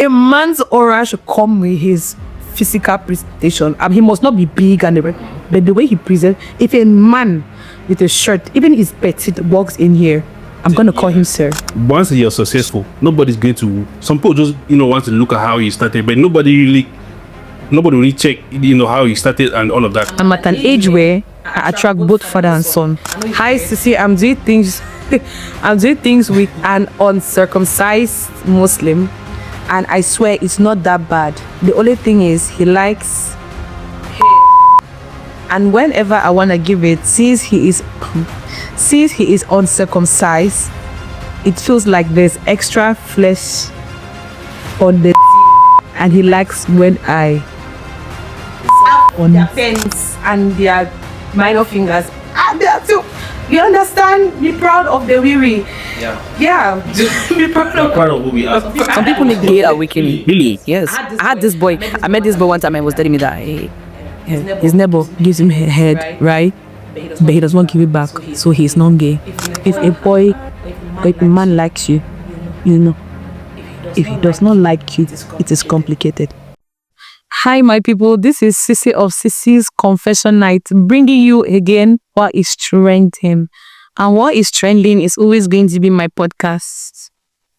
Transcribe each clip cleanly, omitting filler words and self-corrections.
A man's aura should come with his physical presentation. He must not be big and everything, but the way he presents. If a man with a shirt, even his petite, walks in here, I'm gonna call him sir. Once you're successful, nobody's going to. Some people just want to look at how you started, but nobody really check how you started and all of that. I'm at an age where I attract both father and son. Hi Cycy, I'm doing things with an uncircumcised Muslim, and I swear it's not that bad. The only thing is he likes and whenever I want to give it, since he is uncircumcised, it feels like there's extra flesh on the and he likes when I on their fence and their minor fingers. There too. You understand? Be proud of the weary. Yeah. Be proud of who we are. Some people need to hate our wicked. Really? Yes. I had this boy. I met this boy one time and he was telling me that his neighbor gives him a head, right? But he doesn't want to give it back, so he's not gay. If a man likes you, if he does not like you, it is complicated. Hi, my people. This is Cycy of Cycy's Confession Night, bringing you again what is trending. And what is trending is always going to be my podcast.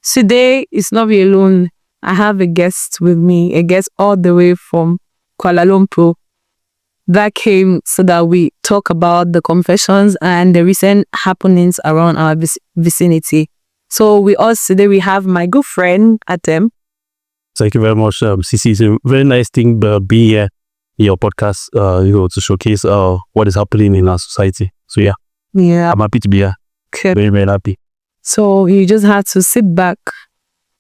Today, it's not me alone. I have a guest with me, a guest all the way from Kuala Lumpur. That came so that we talk about the confessions and the recent happenings around our vicinity. So with us today, we have my good friend, Atem. Thank you very much, Cycy. It's a very nice thing being here in your podcast, to showcase what is happening in our society. So yeah, I'm happy to be here. Okay. Very, very happy. So you just have to sit back.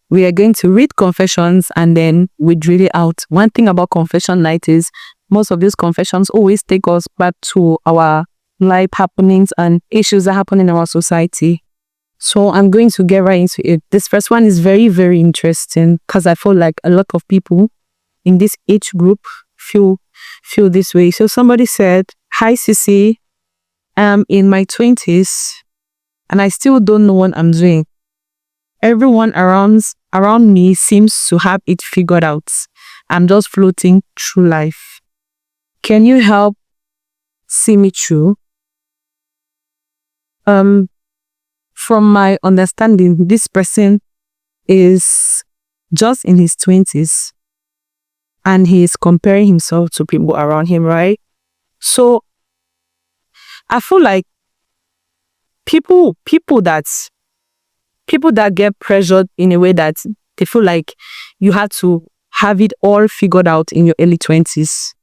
We are going to read confessions and then we drill it out. One thing about confession night is most of these confessions always take us back to our life happenings and issues that happen in our society. So I'm going to get right into it. This first one is very, very interesting because I feel like a lot of people in this age group feel this way. So somebody said, "Hi Cycy, I'm in my 20s and I still don't know what I'm doing. Everyone around me seems to have it figured out. I'm just floating through life. Can you help see me through?" From my understanding, this person is just in his 20s and he is comparing himself to people around him, right? So I feel like people that get pressured in a way that they feel like you have to have it all figured out in your early 20s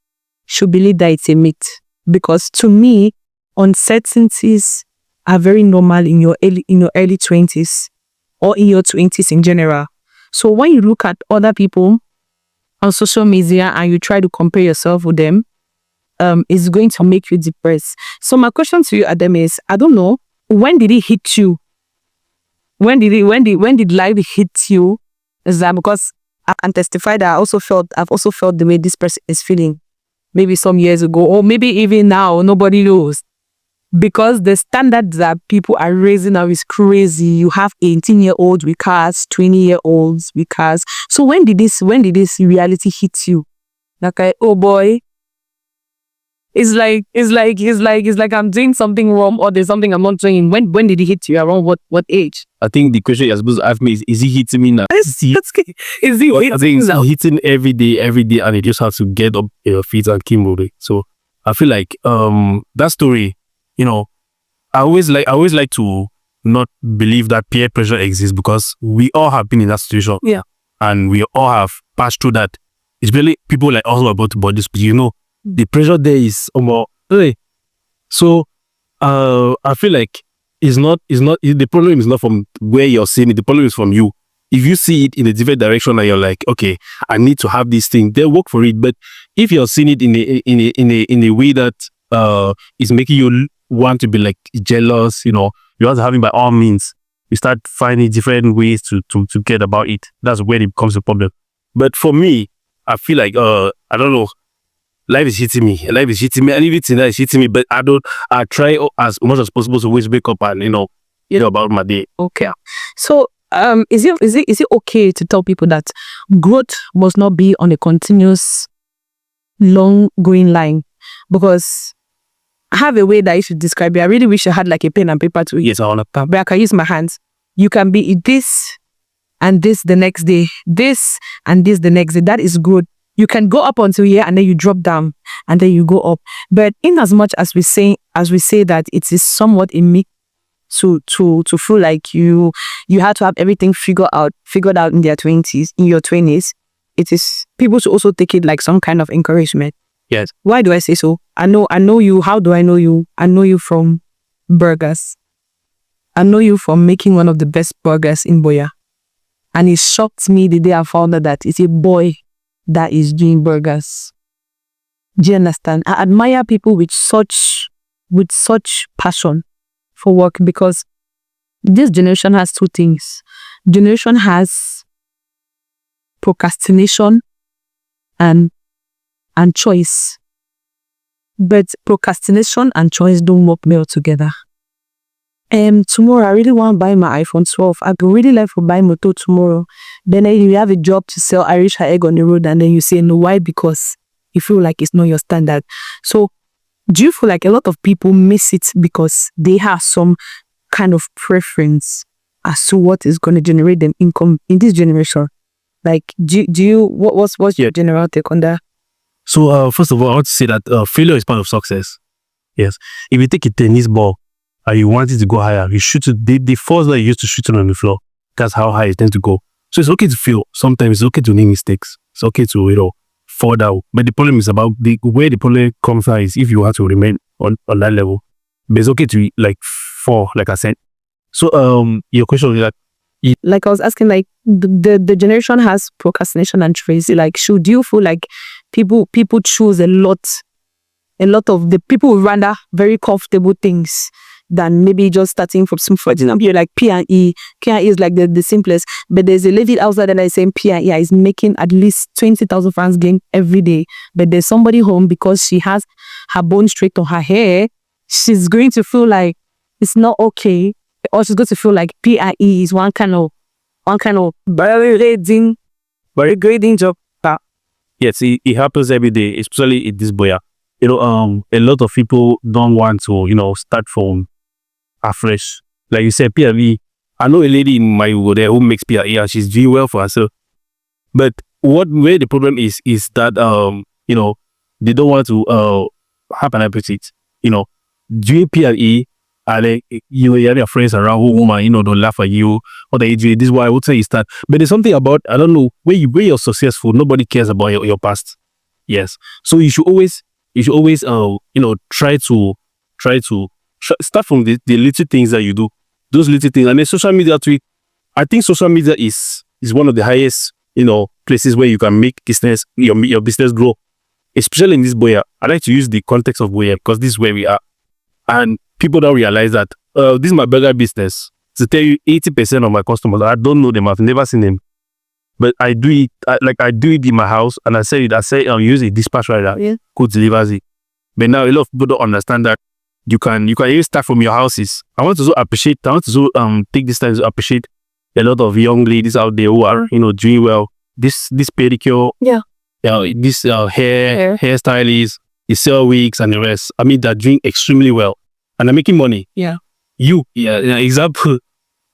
should believe that it's a myth. Because to me, uncertainties are very normal in your early 20s or in your 20s in general. So when you look at other people on social media and you try to compare yourself with them, it's going to make you depressed. So my question to you, Adam, is I don't know, when did it hit you? When did life hit you? Is that because I can testify that I've also felt the way this person is feeling maybe some years ago, or maybe even now, nobody knows. Because the standards that people are raising now is crazy. You have 18-year-olds with cars, 20-year-olds with cars. So when did this reality hit you? Like, oh boy, it's like I'm doing something wrong or there's something I'm not doing. When did it hit you? Around what age? I think the question you're supposed to ask me is he hitting me now? That's good. Is he I think he's hitting every day, and he just has to get up your feet and keep moving. So I feel like that story, I always like to not believe that peer pressure exists because we all have been in that situation. Yeah. And we all have passed through that. It's really people like us about this, but the pressure there is almost. So I feel like the problem is not from where you're seeing it. The problem is from you. If you see it in a different direction and you're like, okay, I need to have this thing, then work for it. But if you're seeing it in a way that is making you want to be like jealous, you have to have it by all means. You start finding different ways to get about it. That's where it becomes a problem. But for me, I feel like I don't know. Life is hitting me. And everything that is hitting me. But I try as much as possible to always wake up and, about my day. Okay. So is it okay to tell people that growth must not be on a continuous, long going line? Because I have a way that I should describe it. I really wish I had like a pen and paper to Yes, I want to. but I can use my hands. You can be this and this the next day, this and this the next day. That is good. You can go up until here and then you drop down and then you go up. But in as much as we say that it is somewhat in me to feel like you had to have everything figured out in your 20s, it is people should also take it like some kind of encouragement. Yes. Why do I say so? I know you. How do I know you? I know you from burgers. I know you from making one of the best burgers in Boya. And it shocked me the day I found out that it's a boy that is doing burgers. Do you understand? I admire people with such passion for work, because this generation has two things. Generation has procrastination and choice. But procrastination and choice don't work well together. Tomorrow I really want to buy my iPhone 12. I could really like to buy motor tomorrow. Then you have a job to sell Irish egg on the road, and then you say no. Why? Because you feel like it's not your standard. So do you feel like a lot of people miss it because they have some kind of preference as to what is going to generate them income in this generation? Like, what's your general take on that? So first of all, I want to say that failure is part of success. Yes. If you take a tennis ball and you want it to go higher, you shoot it. The force that you use to shoot it on the floor, that's how high it tends to go. So it's okay to fail. Sometimes it's okay to make mistakes. It's okay to, fall down. But the problem is about where the problem comes out is if you have to remain on that level. But it's okay to fall, like I said. So your question is like I was asking, like the generation has procrastination and choice. Like, should you feel like people choose a lot of the people would rather very comfortable things than maybe just starting from some, for example, you're like P&E. P&E is like the simplest, but there's a lady outside that is saying P&E is making at least 20,000 francs gain every day. But there's somebody home because she has her bone straight on her hair. She's going to feel like it's not okay, or she's going to feel like P&E is one kind of very grading job. yes, it happens every day, especially in this Boya. A lot of people don't want to, start from afresh. Like you said, P&E. I know a lady in my there who makes P&E and she's doing well for herself. But where the problem is that they don't want to have an appetite. Doing P&E, and then you have your friends around who woman, don't laugh at you, or they do. This is why I would say is that. But there's something about, I don't know, where you're successful, nobody cares about your past. Yes. So you should always try to start from the little things that you do, those little things. And then social media tweet. I think social media is one of the highest, places where you can make business, your business grow. Especially in this Boya. I like to use the context of Boya because this is where we are. And people don't realize that this is my burger business. To tell you, 80% of my customers, I don't know them. I've never seen them. But I do it, I do it in my house, and I say use a dispatch rider who delivers it. But now a lot of people don't understand that you can even start from your houses. I want to take this time to appreciate a lot of young ladies out there who are, doing well. This pedicure, this hairstylist, the sell wigs and the rest. I mean, they're doing extremely well. And they're making money. Yeah. Example.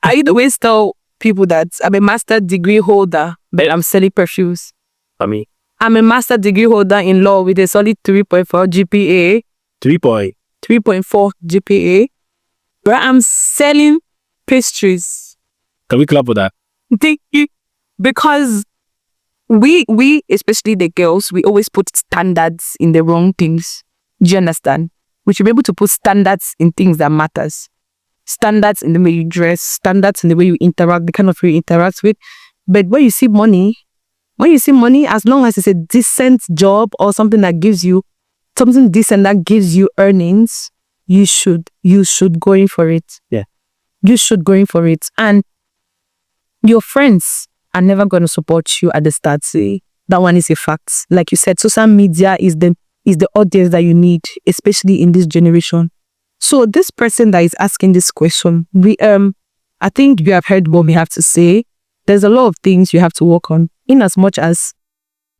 I always tell people that I'm a master degree holder, but I'm selling perfumes. I'm a master degree holder in law with a solid 3.4 GPA. 3.4 GPA. But I'm selling pastries. Can we clap for that? Thank you. Because we, especially the girls, we always put standards in the wrong things. Do you understand? We should be able to put standards in things that matters. Standards in the way you dress, standards in the way you interact, the kind of way you interact with. But when you see money, as long as it's a decent job or something that gives you something decent that gives you earnings, you should go in for it. Yeah. You should go in for it. And your friends are never going to support you at the start. See, that one is a fact. Like you said, social media is the audience that you need, especially in this generation. So this person that is asking this question, I I think you have heard what we have to say. There's a lot of things you have to work on. In as much as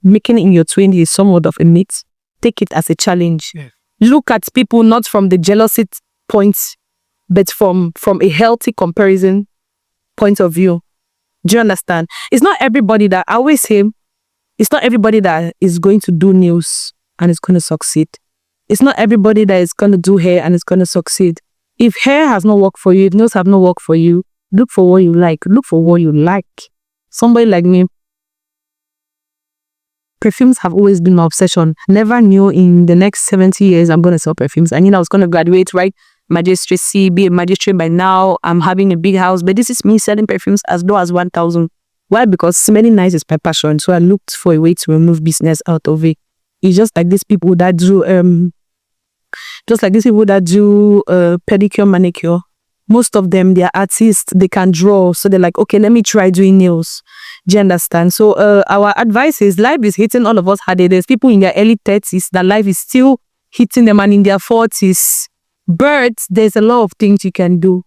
making it in your 20s is somewhat of a myth, take it as a challenge. Yeah. Look at people not from the jealousy point, but from a healthy comparison point of view. Do you understand? It's not everybody that, I always say, it's not everybody that is going to do nails and is going to succeed. It's not everybody that is going to do hair and is going to succeed. If hair has not worked for you, if nails have not worked for you, look for what you like. Look for what you like. Somebody like me, perfumes have always been my obsession. Never knew in the next 70 years I'm going to sell perfumes. I knew I was going to graduate, right? Magistracy, be a magistrate by now. I'm having a big house, but this is me selling perfumes as low as 1,000. Why? Because smelling nice is my passion. So I looked for a way to remove business out of it. It's just like these people that do, pedicure, manicure. Most of them, they're artists, they can draw. So they're like, okay, let me try doing nails. Do you understand? So our advice is life is hitting all of us hard. There's people in their early 30s that life is still hitting them, and in their 40s. But there's a lot of things you can do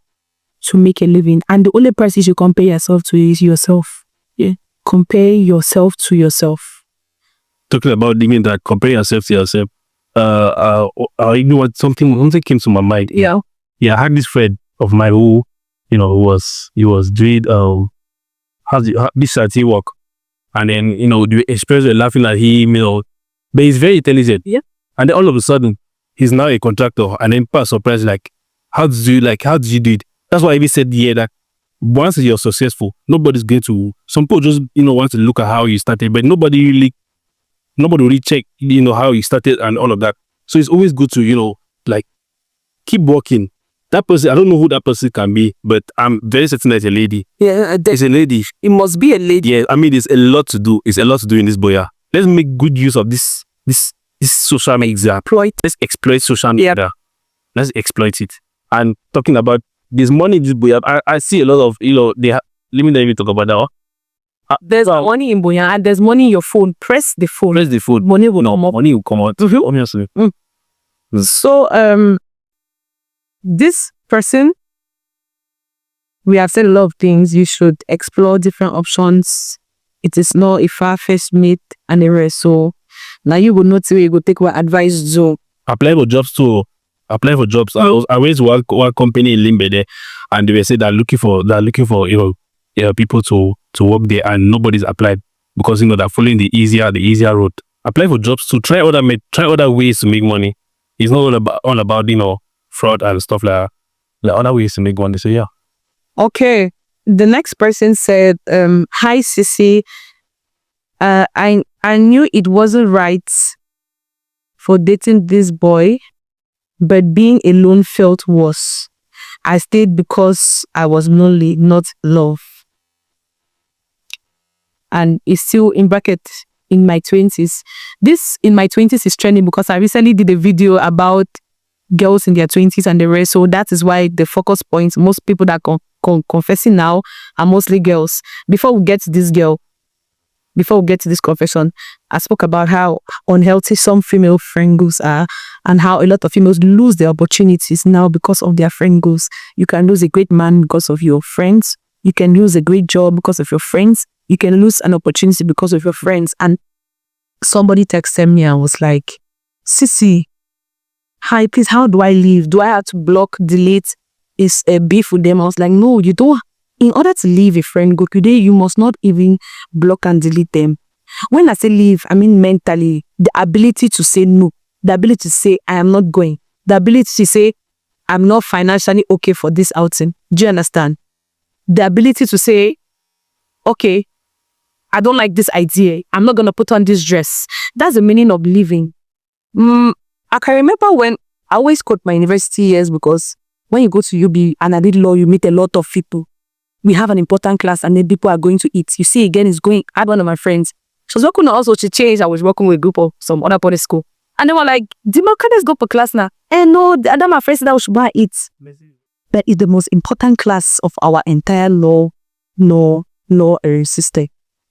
to make a living. And the only person you should compare yourself to is yourself. Yeah. Compare yourself to yourself. Talking about even that, compare yourself to yourself. You know what? Something came to my mind. Yeah. Yeah, I had this friend of mine who, he was doing this charity work, and then the experts were laughing at him, but he's very intelligent. Yeah. And then all of a sudden, he's now a contractor, and then people are surprised, like, how did you do it? That's why I even said that once you're successful, nobody's going to. Some people just want to look at how you started, but nobody really check how you started and all of that. So it's always good to keep working. That person, I don't know who that person can be, but I'm very certain that it's a lady. Yeah, it's a lady. It must be a lady. Yeah, I mean, there's a lot to do. It's a lot to do in this boya. Let's make good use of this social media. Let's exploit social media. Yep. Let's exploit it. And talking about there's money in this boya. I see a lot of let me not even talk about that. There's money in boya and there's money in your phone. Press the phone. Money will come up. Money will come out. Obviously. So this person, we have said a lot of things. You should explore different options. It is not a far-fetched myth and the rest. So now you will not say you go take what advice do. Apply for jobs too. I went to one company in Limbe there, and they were saying they're looking for people to work there, and nobody's applied because they're following the easier road. Apply for jobs to try other ways to make money. It's not all about fraud and stuff like other ways to make money. So yeah. Okay. The next person said, hi Cycy. I knew it wasn't right for dating this boy, but being alone felt worse. I stayed because I was lonely, not love. And it's still in bracket in my 20s. This in my 20s is trending because I recently did a video about girls in their 20s and the rest. So that is why the focus points, most people that confessing now are mostly girls. Before we get to this confession, I spoke about how unhealthy some female friend groups are and how a lot of females lose their opportunities now because of their friend groups. You can lose a great man because of your friends. You can lose a great job because of your friends. You can lose an opportunity because of your friends. And somebody texted me and was like, Cycy, hi, please, how do I leave? Do I have to block, delete? Is a beef with them? I was like, no, you don't. In order to leave a friend group today, you must not even block and delete them. When I say leave, I mean mentally, the ability to say no, the ability to say I am not going, the ability to say I'm not financially okay for this outing. Do you understand? The ability to say, okay, I don't like this idea. I'm not going to put on this dress. That's the meaning of leaving. I can remember when I always quote my university years because when you go to UB and I did law, you meet a lot of people. We have an important class and then people are going to eat. You see again, it's going. I had one of my friends. She was working also, she changed. I was working with a group of some other public school. And they were like, Dima, can let's go for class now? And no, the other my friends said I should go and eat. But it's the most important class of our entire law system.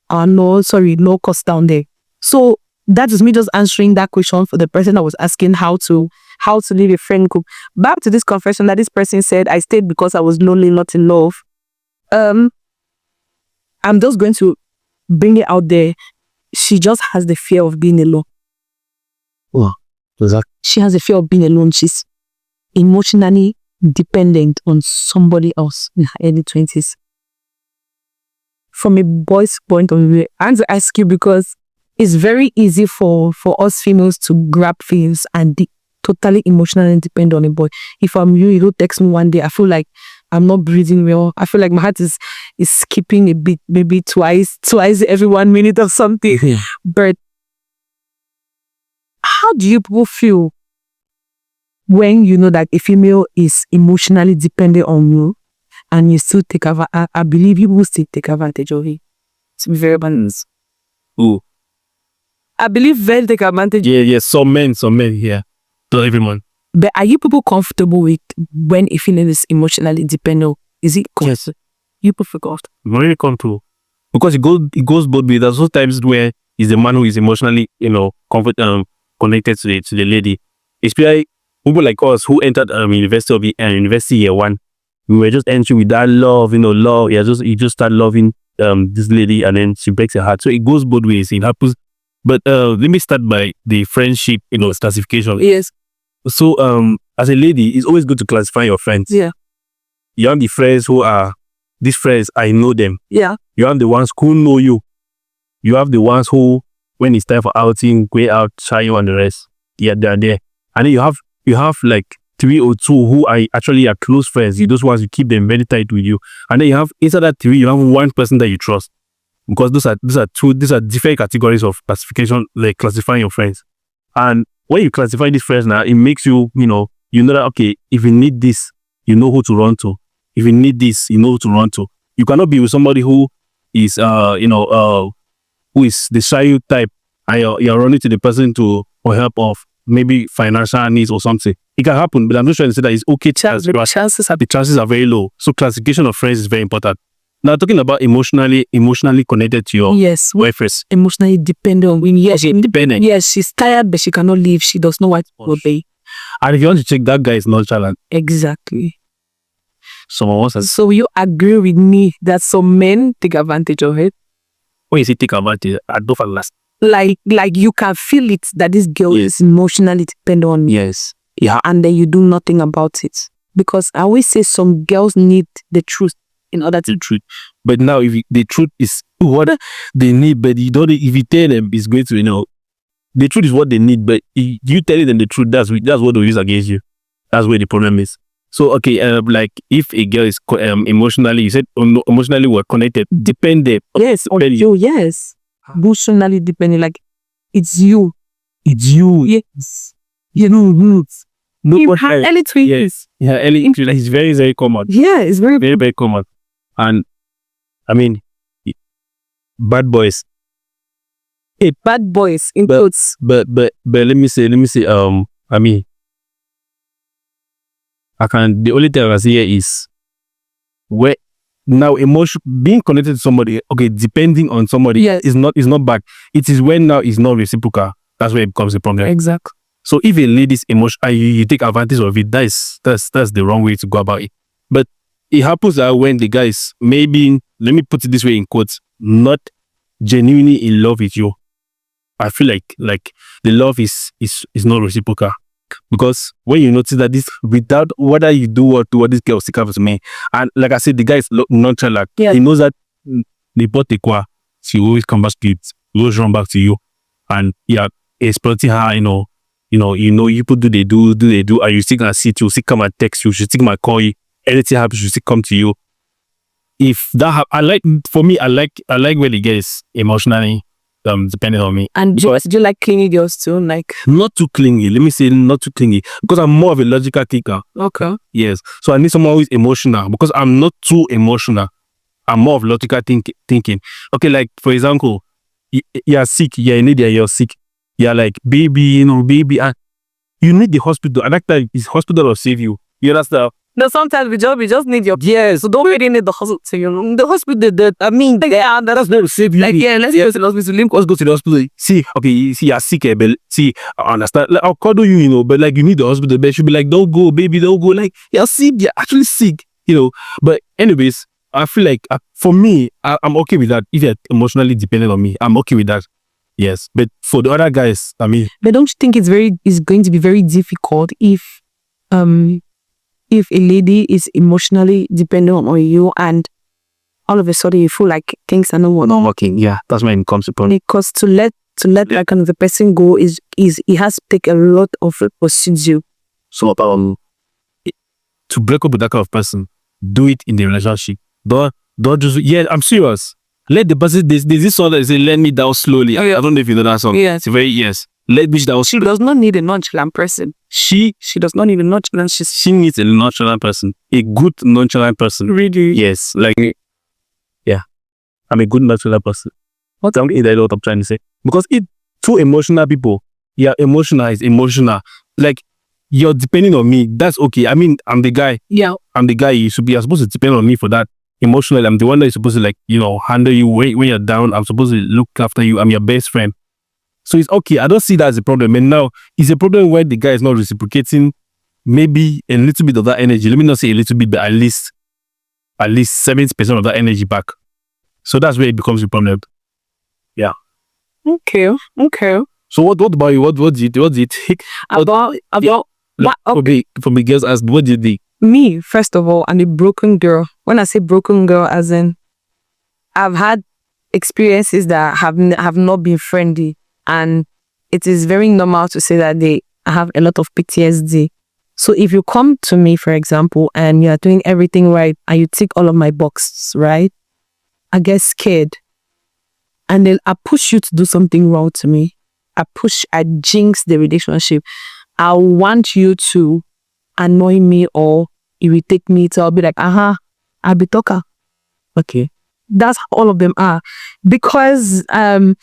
Law course down there. So that is me just answering that question for the person that was asking how to leave a friend group. Back to this confession that this person said, I stayed because I was lonely, not in love. I'm just going to bring it out there. She just has the fear of being alone. Wow. Exactly. She has a fear of being alone. She's emotionally dependent on somebody else in her early 20s. From a boy's point of view, I want to ask you because it's very easy for us females to grab feelings and totally emotionally depend on a boy. If I'm you don't text me one day, I feel like I'm not breathing well. I feel like my heart is skipping a bit, maybe twice every 1 minute or something. Yeah. But how do you people feel when you know that a female is emotionally dependent on you and you still take advantage? I believe you will still take advantage of it. To be very honest. Ooh. I believe they'll take advantage. Yeah. Some men, yeah. Not everyone. But are you people comfortable with when a female is emotionally dependent? Is it Yes. You prefer comfortable? Very comfortable. Because it goes both ways. There's those times where it's the man who is emotionally, connected to the lady. Especially people like us who entered university year one. We were just entering with that love, love. You just start loving this lady and then she breaks your heart. So it goes both ways. It happens. But let me start by the friendship, classification. Yes. So as a lady, it's always good to classify your friends. Yeah. You have the friends who are these friends, I know them. Yeah. You have the ones who know you. You have the ones who, when it's time for outing, go out, try you and the rest. Yeah, they're there. And then you have like 3 or 2 who are actually close friends. Those ones, you keep them very tight with you. And then you have, inside that 3, you have one person that you trust. Because these are different categories of classification, like classifying your friends. And when you classify these friends now, it makes you, you know that, okay, if you need this, you know who to run to. If you need this, you know who to run to. You cannot be with somebody who is, who is the shy type, and you're running to the person for help of maybe financial needs or something. It can happen, but I'm not trying to say that it's okay. The chances are very low. So classification of friends is very important. Now, talking about emotionally connected to your boyfriends. Emotionally dependent. Yes, dependent. Yes, she's tired, but she cannot leave. She does not want to obey. And if you want to check, that guy is nonchalant. Exactly. So you agree with me that some men take advantage of it? When you say take advantage, I don't understand. Like you can feel it that this girl is emotionally dependent on you. Yes. Yeah. And then you do nothing about it. Because I always say some girls need the truth in order to... The truth. But now, if the truth is what they need, but you don't, if you tell them, it's going to, the truth is what they need, but if you tell them the truth, that's what they'll use against you. That's where the problem is. So, okay, like if a girl is emotionally, you said emotionally we're connected, dependent. Yes, on you, yes. Emotionally dependent, like it's you. It's you. Yes. Roots. In her early 20s. Yes. Yeah, early 20s. It's very, very common. Yeah, it's very, very, very common. And I mean, bad boys. Bad boys in quotes. But let me say, I mean, the only thing I can say here is where now being connected to somebody, okay, depending on somebody is not bad. It is when now it's not reciprocal. That's where it becomes a problem. Exactly. So if a lady's emotion, you take advantage of it, that's the wrong way to go about it. But it happens that when the guy is maybe, let me put it this way in quotes, not genuinely in love with you, I feel like the love is not reciprocal. Because when you notice that this, without whether you do what this girl stick up to me, and like I said, the guy is nonchalant. Yeah. He knows that the pote she always come back to it, always run back to you, and exploiting her. You put do they do, and you still gonna see it, you still come and text you, she still might call you. Anything happens, she still come to you. If that I like when the girl is emotionally depending on me. And do you like clingy girls too? Like not too clingy. Let me say not too clingy because I'm more of a logical thinker. Okay. Yes. So I need someone who is emotional because I'm not too emotional. I'm more of logical thinking. Okay, like for example, you're sick. You're in India. You're sick. You're like baby, baby, and you need the hospital. And that time is hospital will save you. You understand? No, sometimes we just need your so don't really need the hospital. The hospital that's not save you. Like let's go to the hospital. Let's go to the hospital. See, okay, you're sick, but see, I understand. Like, I'll cuddle you, but like you need the hospital. But she'll be like, don't go, baby, don't go. Like you're sick, you're actually sick, But anyways, I feel like for me, I'm okay with that. If you're emotionally dependent on me, I'm okay with that. Yes, but for the other guys, I mean, But don't you think it's going to be very difficult if a lady is emotionally dependent on you and all of a sudden you feel like things are not working. Yeah, that's when it comes to problem. because to let that kind of the person go is it has to take a lot of procedure. So to break up with that kind of person, do it in the relationship. Don't just, yeah, I'm serious. Let the person, there's this song that say, let me down slowly. I don't know if you know that song. Yeah. It's very, yes. Let me down She does not need a nonchalant person. She does not need a nonchalant. She needs a nonchalant person. A good nonchalant person. Really? Yes. Like, yeah. I'm a good nonchalant person. That's what I'm trying to say. Because two emotional people, yeah, emotional is emotional. Like, you're depending on me. That's okay. I mean, I'm the guy. Yeah. I'm the guy. You're supposed to depend on me for that. Emotionally, I'm the one that is supposed to, like, handle you when you're down. I'm supposed to look after you. I'm your best friend. So it's okay. I don't see that as a problem. And now it's a problem where the guy is not reciprocating maybe a little bit of that energy. Let me not say a little bit, but at least 70% of that energy back. So that's where it becomes a problem. Yeah. Okay. So what about you? What do you think? From the girls asked, what do you think? Me, first of all, I'm a broken girl. When I say broken girl, as in I've had experiences that have not been friendly, and it is very normal to say that they have a lot of PTSD. So if you come to me, for example, and you are doing everything right, and you tick all of my boxes, right? I get scared, and then I push you to do something wrong to me. I jinx the relationship. I want you to annoy me or irritate me, so I'll be like, I'll be talker. Okay. That's how all of them are. Because I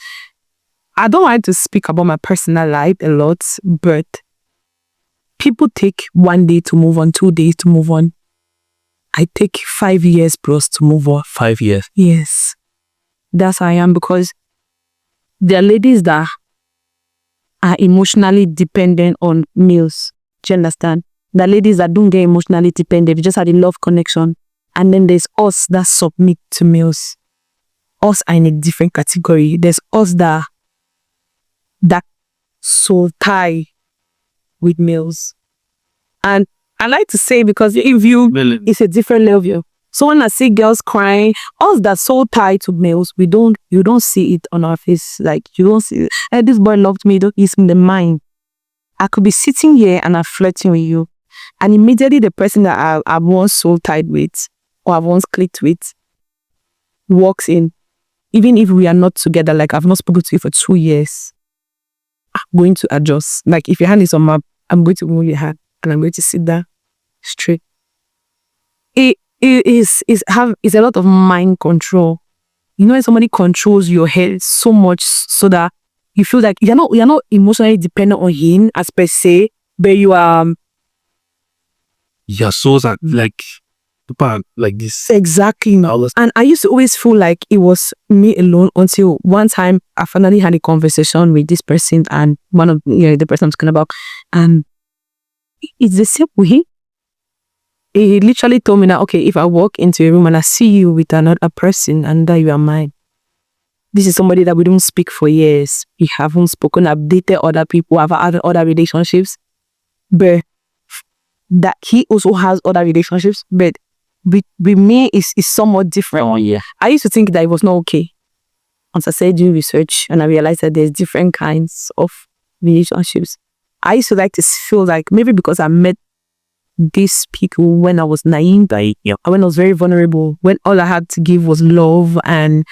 don't like to speak about my personal life a lot, but people take 1 day to move on, 2 days to move on. I take 5 years plus to move on. 5 years? Yes. That's how I am, because there are ladies that are emotionally dependent on males. Do you understand? The ladies that don't get emotionally dependent, they just have a love connection. And then there's us that submit to males. Us are in a different category. There's us that soul tie with males. And I like to say, because if you, it's a different level. So when I see girls crying, us that soul tie to males, you don't see it on our face. Like, you don't see, hey, this boy loved me, he's in the mind. I could be sitting here and I'm flirting with you, and immediately the person that I've once soul tied with or I've once clicked with walks in. Even if we are not together, like I've not spoken to you for 2 years, I'm going to adjust. Like, if your hand is on my, I'm going to move your hand and I'm going to sit there straight. It is a lot of mind control. You know, when somebody controls your head so much so that you feel like you're not emotionally dependent on him as per se, but you are. Your souls are like this. Exactly. And I used to always feel like it was me alone, until one time I finally had a conversation with this person, and one of the person I'm talking about, and it's the same way. He literally told me that, okay, if I walk into a room and I see you with another person and that you are mine, this is somebody that we don't speak for years. We haven't spoken. I've dated other people. I've had other relationships. But that he also has other relationships. But with me, is somewhat different. Oh, yeah. I used to think that it was not okay. Once I started doing research and I realized that there's different kinds of relationships. I used to like to feel like maybe because I met these people when I was naive, when I was very vulnerable, when all I had to give was love, and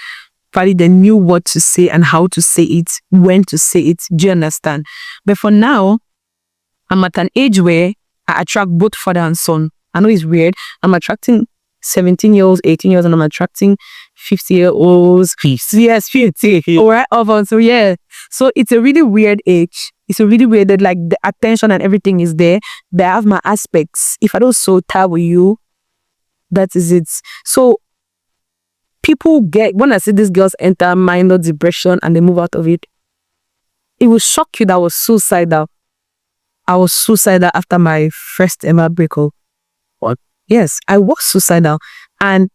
probably they knew what to say and how to say it, when to say it. Do you understand? But for now, I'm at an age where I attract both father and son. I know it's weird. I'm attracting 17-year-olds, 18-year-olds, and I'm attracting 50-year-olds. Yes, 50. All right, so yeah. So it's a really weird age. It's a really weird, like the attention and everything is there, but I have my aspects. If I don't so tie with you, that is it. So people get, when I see these girls enter minor depression and they move out of it, it will shock you that I was suicidal. I was suicidal after my first ever breakup. What? Yes, I was suicidal. And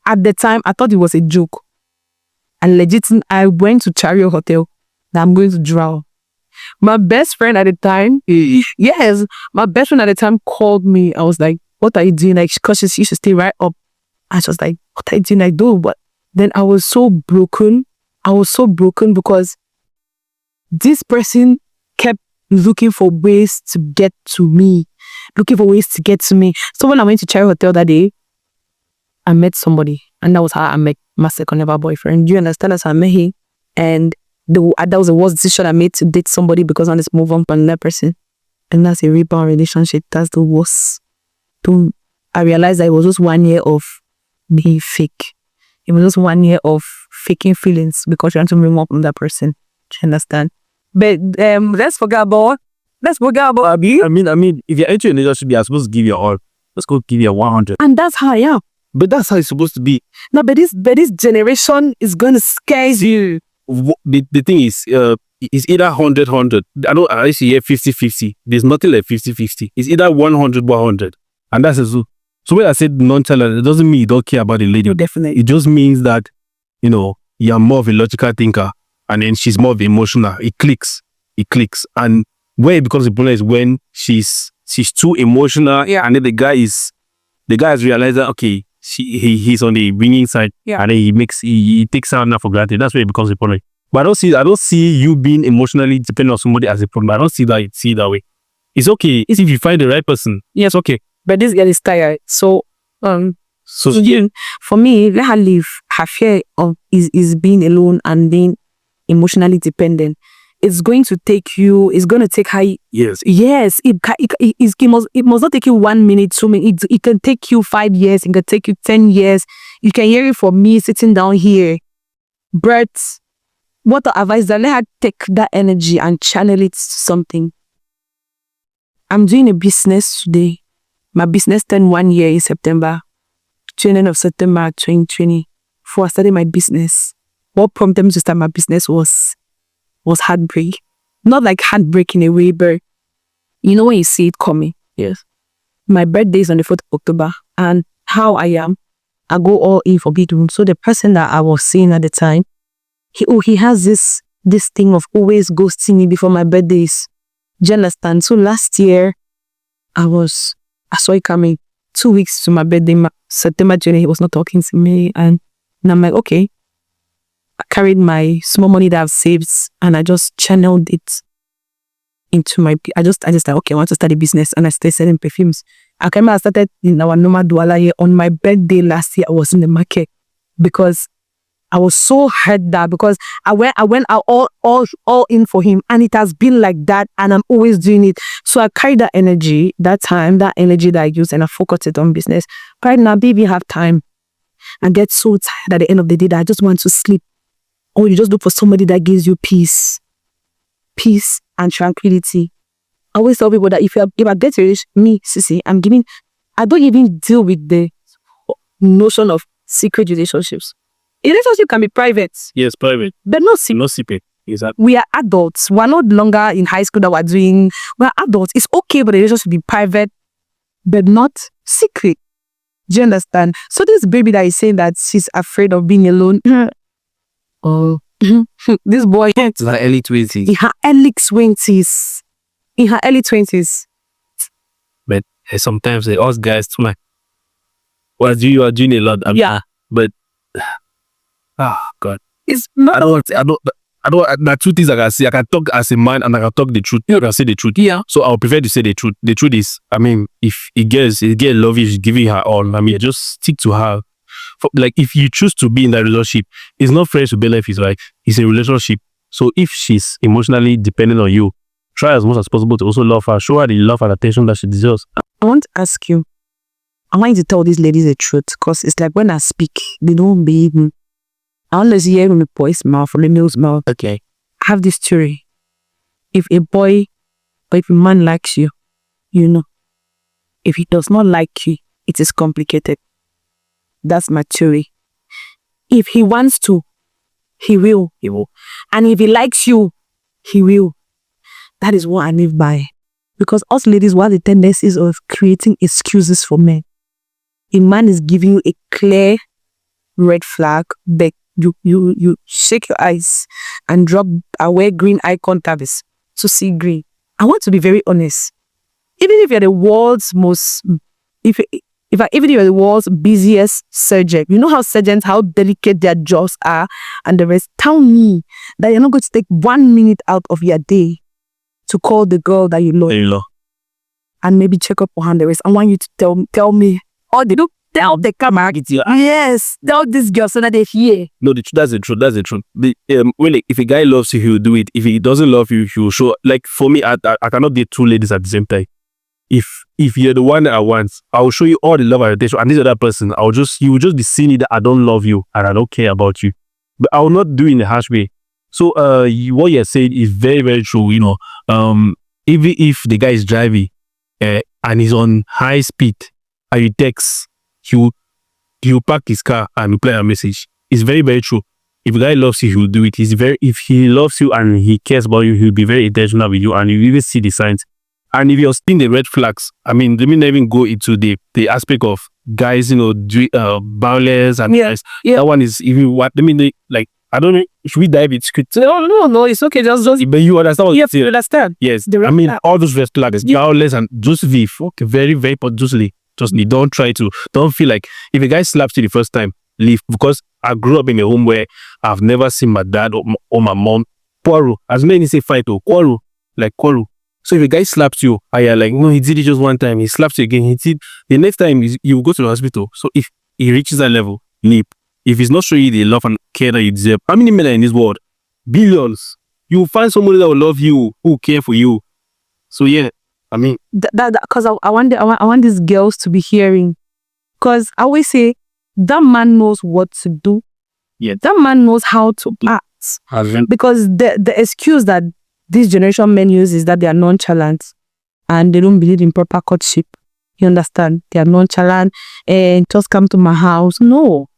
At the time, I thought it was a joke. And legit, I went to Chariot Hotel that I'm going to drown. My best friend at the time, yes, my best friend at the time called me. I was like, what are you doing? Like, because she used to stay right up. And she was like, what are you doing? I do, but then I was so broken. I was so broken because this person kept looking for ways to get to me. So when I went to Chariot Hotel that day, I met somebody. And that was how I met my second ever boyfriend. Do you understand? That's how I met him. And that was the worst decision I made to date somebody because I just move on from that person. And that's a rebound relationship. That's the worst. I realized that it was just 1 year of being fake. It was just 1 year of faking feelings because you're trying to move on from that person. Do you understand? But let's forget about I mean, if you're into a relationship, you're supposed to give your all. Let's go give your 100. And that's how I am. But that's how it's supposed to be. No, but this generation is going to scare you. The thing is, it's either 100. I see here 50-50. There's nothing like 50-50. It's either 100. And that's it. So when I said nonchalant, it doesn't mean you don't care about the lady. No, definitely. It just means that, you're more of a logical thinker and then she's more of emotional. It clicks. And where it becomes a problem is when she's too emotional, and then the guy has realized that, okay, he's on the winning side, and then he takes her now for granted. That's where it becomes a problem. But I don't see you being emotionally dependent on somebody as a problem. I don't see that way. It's okay if you find the right person. Yeah, it's okay. But this girl is tired. So for me, let her live. Her fear of is being alone and being emotionally dependent. It's going to take her. Yes. Yes. It must not take you 1 minute, 2 minutes. It can take you 5 years. It can take you 10 years. You can hear it from me sitting down here. But what I advise that let her take that energy and channel it to something. I'm doing a business today. My business turned 1 year in September. 20th of September 2020. Before I started my business. What prompted me to start my business was heartbreak. Not like heartbreak in a way, but you know when you see it coming. Yes. My birthday is on the 4th of October, and how I am, I go all in for bedroom. So the person that I was seeing at the time, he has this thing of always ghosting me before my birthdays. Do you understand? So last year, I saw it coming 2 weeks to my birthday, September 20, he was not talking to me, and I'm like, okay. I carried my small money that I've saved and I just channeled it into I just like, okay, I want to start a business, and I started selling perfumes. I started in our normal Douala here. On my birthday last year, I was in the market because I was so hurt that because I went out all in for him, and it has been like that, and I'm always doing it. So I carried that energy, that I used, and I focused it on business. Right now, baby, have time. I get so tired at the end of the day that I just want to sleep. Or you just look for somebody that gives you peace and tranquility. I always tell people that if I get to me, Cycy, I don't even deal with the notion of secret relationships. A relationship can be private. Yes, private. But not secret. Not secret. Exactly. We are adults. We're not longer in high school that we're adults. It's okay for the relationship to be private, but not secret. Do you understand? So this baby that is saying that she's afraid of being alone. Oh, this boy in her early 20s. In her early 20s. But sometimes us guys too much. Well, you are doing a lot. But God, it's not. I don't. The truth is, I can say I can talk as a man and I can talk the truth. I can say the truth. Yeah. So I would prefer to say the truth. The truth is, if a girl love you, she's giving her all. Just stick to her. Like if you choose to be in that relationship, it's not friends to be life, it's like it's a relationship. So if she's emotionally dependent on you, try as much as possible to also love her, show her the love and attention that she deserves. I want to ask you, I want you to tell these ladies the truth, because it's like when I speak, they don't believe me. Unless you hear from the boy's mouth, from the male's mouth. Okay. I have this theory. If a man likes you, if he does not like you, it is complicated. That's my theory. If he wants to, he will. And if he likes you, he will. That is what I live by. Because us ladies, what the tendencies of creating excuses for men. A man is giving you a clear red flag, but you shake your eyes and drop away green eye contact to see green. I want to be very honest. Even if you're the world's most, even if you're the world's busiest surgeon, you know how surgeons, how delicate their jobs are, and the rest. Tell me that you're not going to take 1 minute out of your day to call the girl that you love and maybe check up on the rest. I want you to tell me, oh, they don't tell the camera. Yes, tell this girl so that they hear. No, that's the truth. That's the truth. If a guy loves you, he will do it. If he doesn't love you, he will show. Like for me, I cannot date two ladies at the same time. If you're the one that I want, I will show you all the love and attention. And this other person, you will just be seeing it that I don't love you and I don't care about you. But I will not do it in a harsh way. So what you're saying is very, very true. You know, even if the guy is driving and he's on high speed and you text, he will park his car and reply a message. It's very, very true. If a guy loves you, he will do it. If he loves you and he cares about you, he'll be very intentional with you and you even see the signs. And if you're seeing the red flags, I mean, let me not even go into the aspect of guys, you know, violence and guys. Yeah. That one is even what, I don't know, should we dive into it? No, it's okay. Just but you understand what you have to understand. Yes. I mean, all those red flags, violence and just okay, very, very justly. Don't feel like if a guy slaps you the first time, leave. Because I grew up in a home where I've never seen my dad or my mom quarrel. As many say fight or quarrel. So if a guy slaps you, and you're like, no, he did it just one time, he slaps you again, the next time you go to the hospital. So if he reaches that level, leave. If he's not showing you the love and care that you deserve, how many men are in this world? Billions. You will find somebody that will love you, who will care for you. So yeah, I mean, because I want these girls to be hearing, because I always say that man knows what to do. Yeah, that man knows how to act. Because the excuse that this generation men use is that they are nonchalant and they don't believe in proper courtship. You understand? They are nonchalant and just come to my house. No,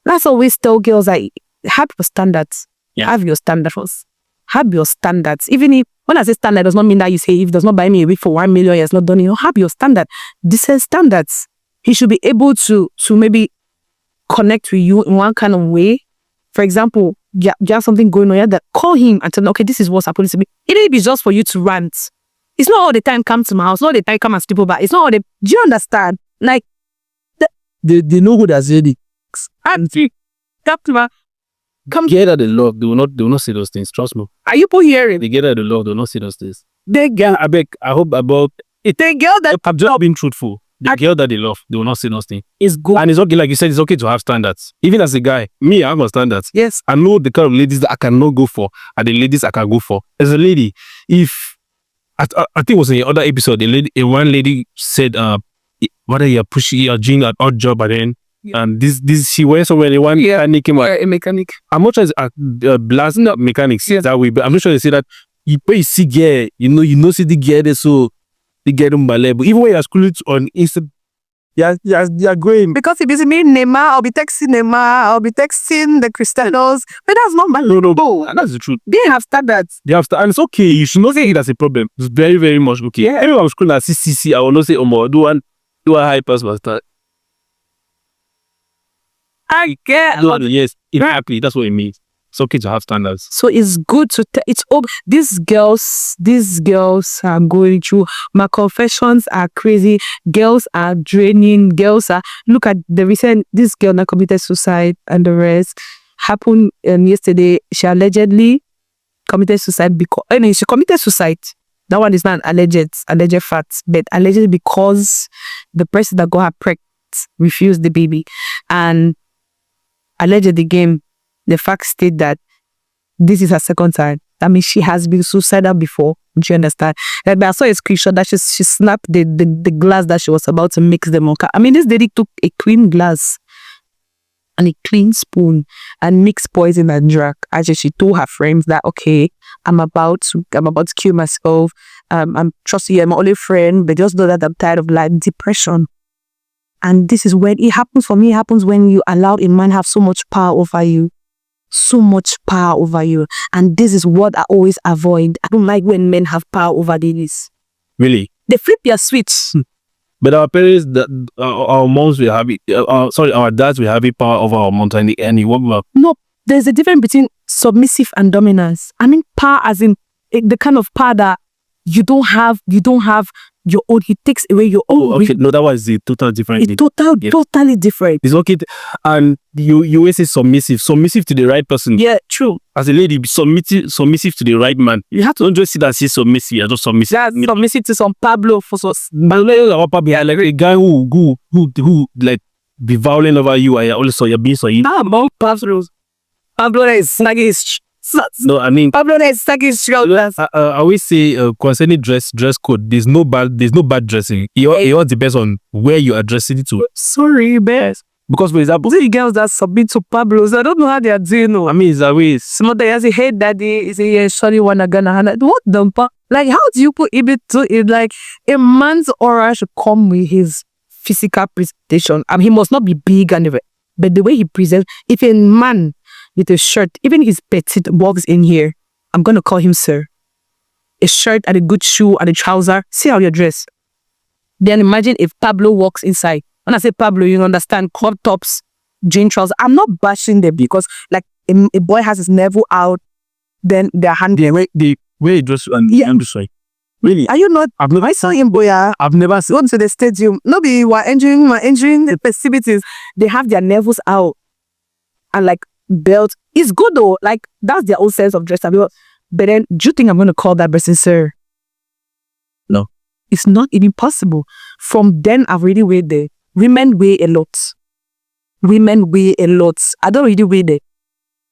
let's always tell girls that have your standards. Yeah. Have your standards. Have your standards. Even if, when I say standard, does not mean that you say if it does not buy me a wig for 1 million, he has not done it. Have your standard. This is standards. He should be able to maybe connect with you in one kind of way. For example, you have something going on here that call him and tell him, okay, this is what's happening to me. Even if it's just for you to rant. It's not all the time come to my house. Not all the time come and sleep over. It's not all the, do you understand? Like, they know who that's really. And come get at the love. They will not say those things. Trust me. Are you people hearing? They get at the love. They will not say those things. The girl, I hope about it. The girl that I've just been truthful. The girl that they love, they will not say nothing. It's good. And it's okay, like you said, it's okay to have standards. Even as a guy, me, I have my standards. Yes. I know the kind of ladies that I cannot go for and the ladies I can go for. As a lady, if I think it was in the other episode, one lady said, whether you're pushing, you're doing an odd job, and then and this she went somewhere. The one mechanic came out. A mechanic. I'm not trying to blast mechanics that way, but I'm not sure they say that you see gear, see the gear there, so they get them ballet. But even when you're scrolling on Insta, you're going. Because if it's me, Neymar, I'll be texting Neymar, I'll be texting the Cristianos. But that's not my No. And that's the truth. They have standards. And it's okay. You should not say it as a problem. It's very, very much okay. Yeah. Everyone was scrolling at CCC. I will not say, do a high pass master. I get. Yes, exactly. That's what it means. It's okay to have standards. So it's good to these girls are going through. My confessions are crazy. Girls are draining. Look at the recent, this girl that committed suicide and the rest happened yesterday. She allegedly committed suicide because she committed suicide. That one is not alleged facts, but allegedly because the person that got her pregnant refused the baby, and alleged again. The fact state that this is her second time. That means she has been suicidal before. Do you understand? Like, I saw a screenshot that she snapped the glass that she was about to mix the mocha. I mean, this lady took a clean glass and a clean spoon and mixed poison and drank. Actually, she told her friends that, okay, I'm about to kill myself. I'm trusting you, I'm my only friend, but just know that I'm tired of depression. And this is when it happens for me. It happens when you allow a man have so much power over you. So much power over you. And this is what I always avoid. I don't like when men have power over ladies. Really? They flip your switch. But our parents, our moms will have it. Our dads will have it power over our moms, and he won't. No, there's a difference between submissive and dominance. I mean, power as in the kind of power that you don't have your own. He takes away your own. Okay, no, that was a total different. It's totally different. It's okay, and you always say submissive to the right person. Yeah, true. As a lady, be submissive to the right man. You have to not just see that she's submissive. You're just submissive. That's submissive to some Pablo for like a guy who like be violent over you, and also you're being so. More Pablo. Pablo is snaggish. No, I mean Pablo is snaggish. I always say concerning dress code. There's no bad dressing. It all depends on where you are dressing it to. Sorry, bears. Because for example, the girls that submit to Pablo's, I don't know how they are doing. No, I mean, it's a way. Some of them say, "Hey, daddy," is a sorry wanna gonna. What the like? How do you put it to it? Like a man's aura should come with his physical presentation. I mean, he must not be big and everything, but the way he presents. If a man with a shirt, even his petite walks in here, I'm gonna call him sir. A shirt and a good shoe and a trouser. See how you're dressed. Then imagine if Pablo walks inside. When I say Pablo, you understand, crop tops, jean trousers. I'm not bashing them because like a boy has his navel out, then their hand. The way he dress and yeah. I'm just like, really? Are you not? I saw him, boy. I've never seen. Gone to the stadium. Nobody were entering the festivities. They have their navels out and like belt. It's good though. Like that's their own sense of dress. But then, do you think I'm going to call that person sir? No. It's not even possible. From then, I've already weighed there. Women weigh a lot. I don't really weigh there.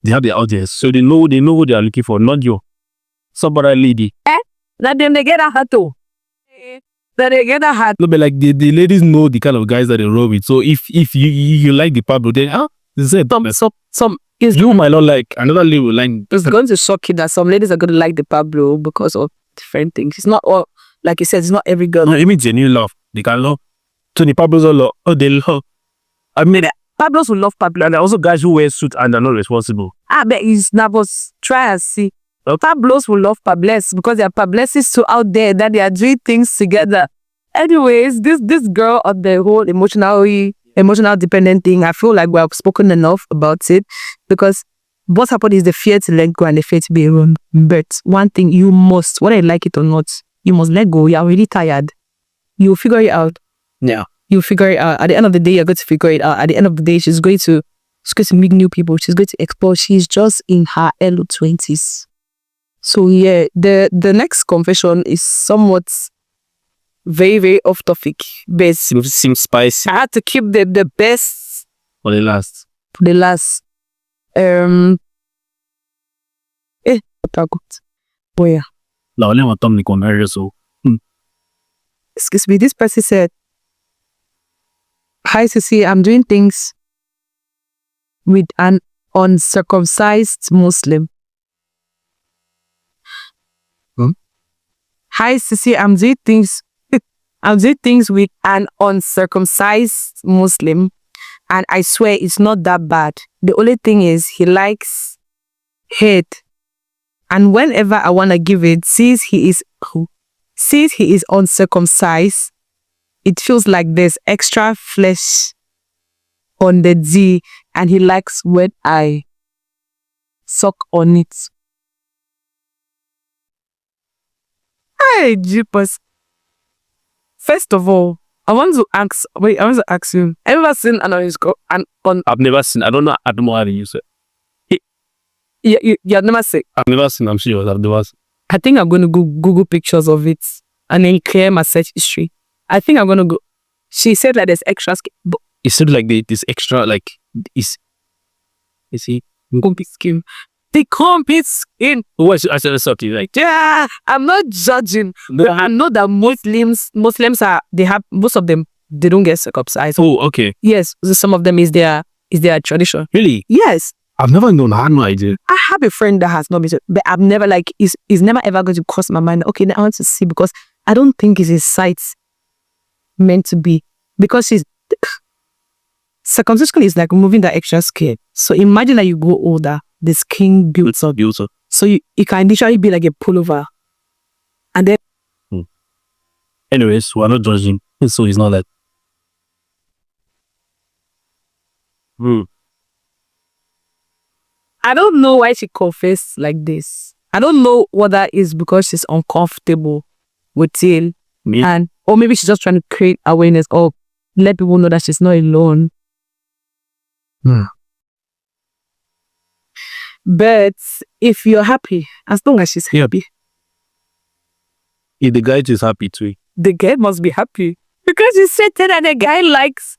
They have their audience, so they know what they are looking for, not you. Somebody lady. That them they get a hat too. That they get a hat. No, but like the ladies know the kind of guys that they roll with. So if you like the Pablo, then some you might not like another lady will like. It's going to shock you that some ladies are going to like the Pablo because of different things. It's not all, like you said, it's not every girl. No, it means genuine love. They can love. So the Pablos are love. Oh, they love. I mean, Pablos will love Pablo. And there are also guys who wear suits and are not responsible. I bet he's nervous. Try and see. Pablos will love Pabless because there are Pablesses so out there that they are doing things together. Anyways, this girl on the whole emotional dependent thing, I feel like we have spoken enough about it because what happened is the fear to let go and the fear to be alone. But one thing you must, whether you like it or not, you must let go. You're really tired. You'll figure it out. Yeah. You'll figure it out. At the end of the day, you're going to figure it out. At the end of the day, she's going to meet new people. She's going to explore. She's just in her early 20s. So yeah, the next confession is somewhat very, very off topic. But seems spicy. I had to keep the best for the last. Boy. Excuse me, this person said, "Hi Cycy, I'm doing things with an uncircumcised Muslim." Hi Cycy, I'm doing things with an uncircumcised Muslim, and I swear it's not that bad. The only thing is he likes head, and whenever I wanna give it, since he is uncircumcised, it feels like there's extra flesh on the D, and he likes when I suck on it. Hey, jeepers. First of all, I want to ask you, have you ever seen an on? I've never seen. I don't know. I don't know how to use it. You have never seen? I've never seen. I'm sure I've never seen. I think I'm going to Google pictures of it and then clear my search history. I think I'm going to go. She said like there's extra skin. It said like this extra like is he? Compete skin. The compete skin. What I said something like yeah. I'm not judging, but I know that Muslims are most of them they don't get circumcised. Oh, okay. Yes, some of them is their tradition. Really? Yes. I've never known. I had no idea. I have a friend that has not been, but I've never like it's never ever going to cross my mind. Okay, now I want to see because I don't think it's a sight meant to be because she's circumcision is like removing that extra skin. So imagine that you grow older, the skin builds up. So you can literally be like a pullover. And then anyways, we're not judging. So it's not that. I don't know why she confessed like this. I don't know whether it's because she's uncomfortable with it, Yeah. or maybe she's just trying to create awareness or let people know that she's not alone. But if you're happy, as long as she's happy, If the guy is happy too. the girl must be happy because she said that the guy likes.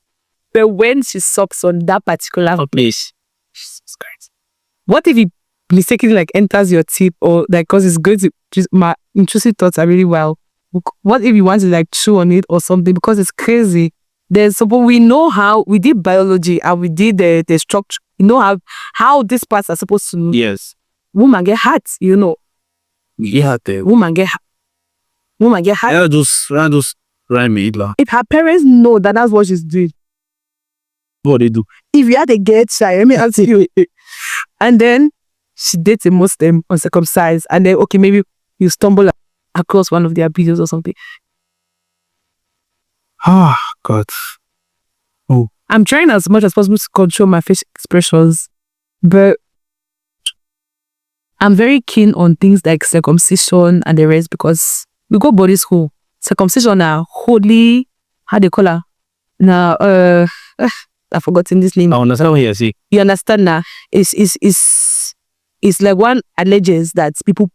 But when she sucks on that particular place, Jesus Christ. What if he mistakenly like enters your tip or like because it's going to just my intrusive thoughts are really wild. What if you want to like chew on it or something because it's crazy? We know how we did biology and we did the structure. You know how these parts are supposed to. Yes. Woman get hurt, you know. Yeah. Woman get hurt. I just rhyme it lah. If her parents know that that's what she's doing, What they do? if you had a girl child, let me ask you, and then she dates a Muslim uncircumcised, and then okay, maybe you stumble across one of their videos or something. Ah, God. I'm trying as much as possible to control my facial expressions, but I'm very keen on things like circumcision and the rest because we go body school. Circumcision are holy, how they call her? Now, I've forgotten this name. I understand what you say. You understand now? It's like one alleges that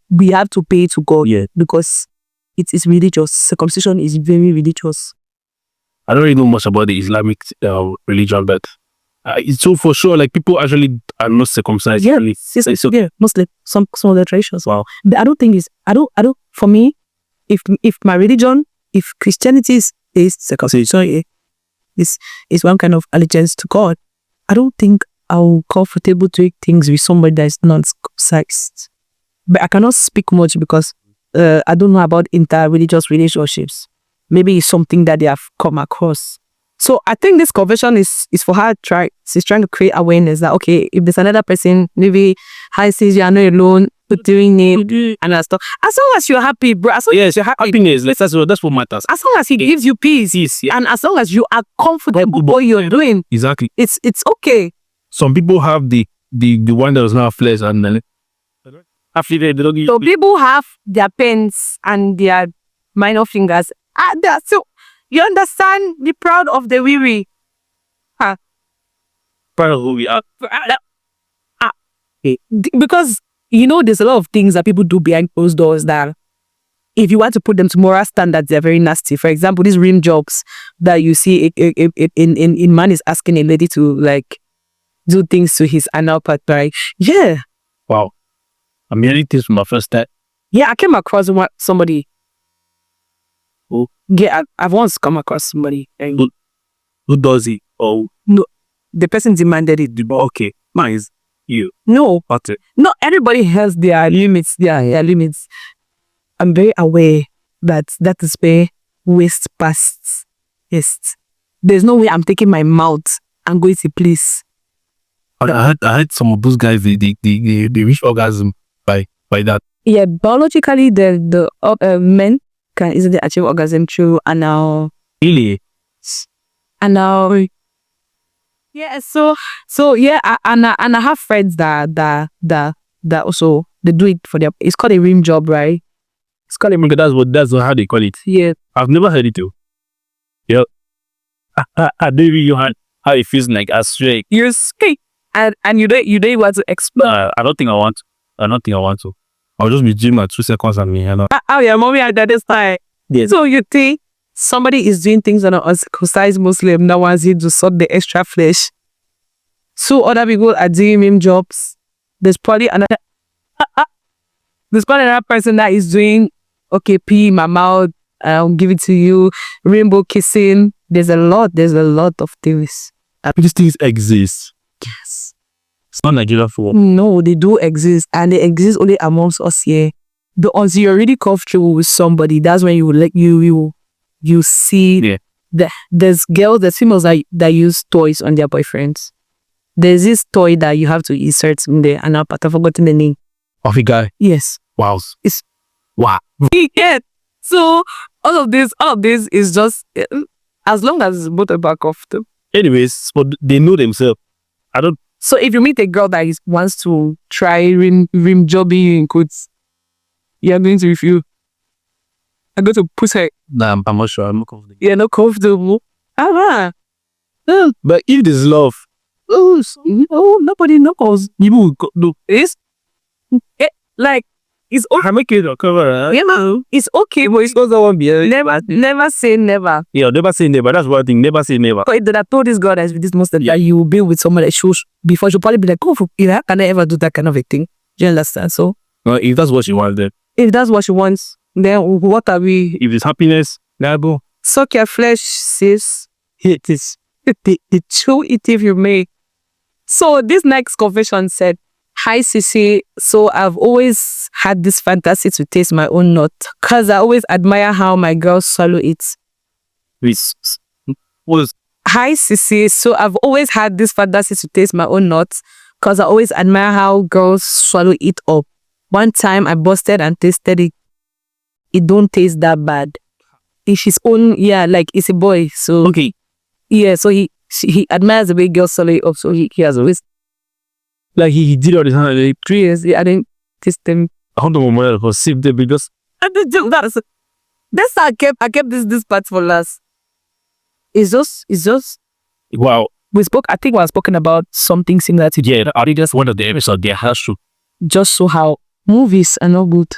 we have to pay to God because it is religious. Circumcision is very religious. I don't really know much about the Islamic religion, but it's so for sure, like people actually are not circumcised. Yeah, Really. yeah, Muslim, some of the traditions. Wow. But I don't think I don't, for me, if my religion, if Christianity is circumcision, is one kind of allegiance to God, I don't think I'm comfortable doing things with somebody that is not circumcised. But I cannot speak much because I don't know about inter-religious relationships. Maybe it's something that they have come across. So I think this conversion is for her. She's trying to create awareness that okay, if there's another person, maybe hi says you are not alone, put doing name and that stuff. As long as you're happy, bro. As long as you're happy. Happiness. That's what matters. As long as he gives you peace, and as long as you are comfortable with what you're doing, Exactly. it's okay. Some people have the one that does not have flesh and then after they don't So people have their pens and their minor fingers. So you understand? Be proud of the weary. part of who we are. Because there's a lot of things that people do behind closed doors that if you want to put them to moral standards, they're very nasty. For example, these rim jobs that you see in man is asking a lady to like do things to his anal part, right? Yeah. Wow. I'm hearing this for my first time. Yeah, I came across somebody. Who? Yeah, I've once come across somebody. Who does it? Oh, no, the person demanded it. okay. Mine is you. No, What? not everybody has their limits. Their limits. I'm very aware that is where waste passes. Yes. There's no way I'm taking my mouth and going to place. I heard some of those guys they reach orgasm by that. Yeah, biologically the men can easily achieve orgasm through anal. Really? Anal. Yeah, so yeah, and I have friends that also they do it for their. It's called a rim job, right? It's called that's how they call it. Yeah. I've never heard it too. Yeah. I don't really know how it feels like. I swear. You're sick. And you don't want to explore. I don't think I want to. I'll just be gym at 2 seconds and me. Oh yeah, mommy at this time. Yes. So you think somebody is doing things on an uncircumcised Muslim that wants you to sort the extra flesh. So other people are doing him jobs. There's probably another person that is doing okay, pee in my mouth, I'll give it to you, rainbow kissing. There's a lot of things. These things exist. Yes. It's not Nigerian for No, they do exist, and they exist only amongst us here. But until you're really comfortable with somebody, that's when you see there's females that use toys on their boyfriends. There's this toy that you have to insert in there, and I've forgotten the name. of a guy. Yes. Wow. It's wow. yeah. So all of this is just As long as both are back off them. Anyways, but they know themselves. I don't. So if you meet a girl that wants to try rim jobbing you in quotes, you're going to refuse. I'm going to push her. Nah, I'm not sure. I'm not comfortable. You're not comfortable. But if there's love, Nobody knows. you will do. It's like it's okay. I make it a cover. You know, it's okay, but it's Because I won't be. never say never. Yeah, never say never. That's one thing. Never say never. Because if I told this girl that's with this monster that you will be with someone that shows before, she'll probably be like, "Oh, can I ever do that kind of a thing?" Do you understand? So If that's what she wants, then if that's what she wants, then what are we? if it's happiness, go. Suck your flesh, sis. It is chew it if you may. So this next confession said, "Hi Cycy, so I've always had this fantasy to taste my own nut because I always admire how my girls swallow it." Was Hi Cycy, so I've always had this fantasy to taste my own nuts because I always admire how girls swallow it up. One time I busted and tasted it. It don't taste that bad. It's his own, like it's a boy. So okay. yeah, so he admires the way girls swallow it up. So he has always Like he did all this time. Like, 3 years. I didn't taste them. I don't know more because save them because I didn't do that. That's how I kept this part for last. It's just wow. I think we were spoken about something similar to Yeah, I think that's one of the episodes. There has to. just so how movies are not good.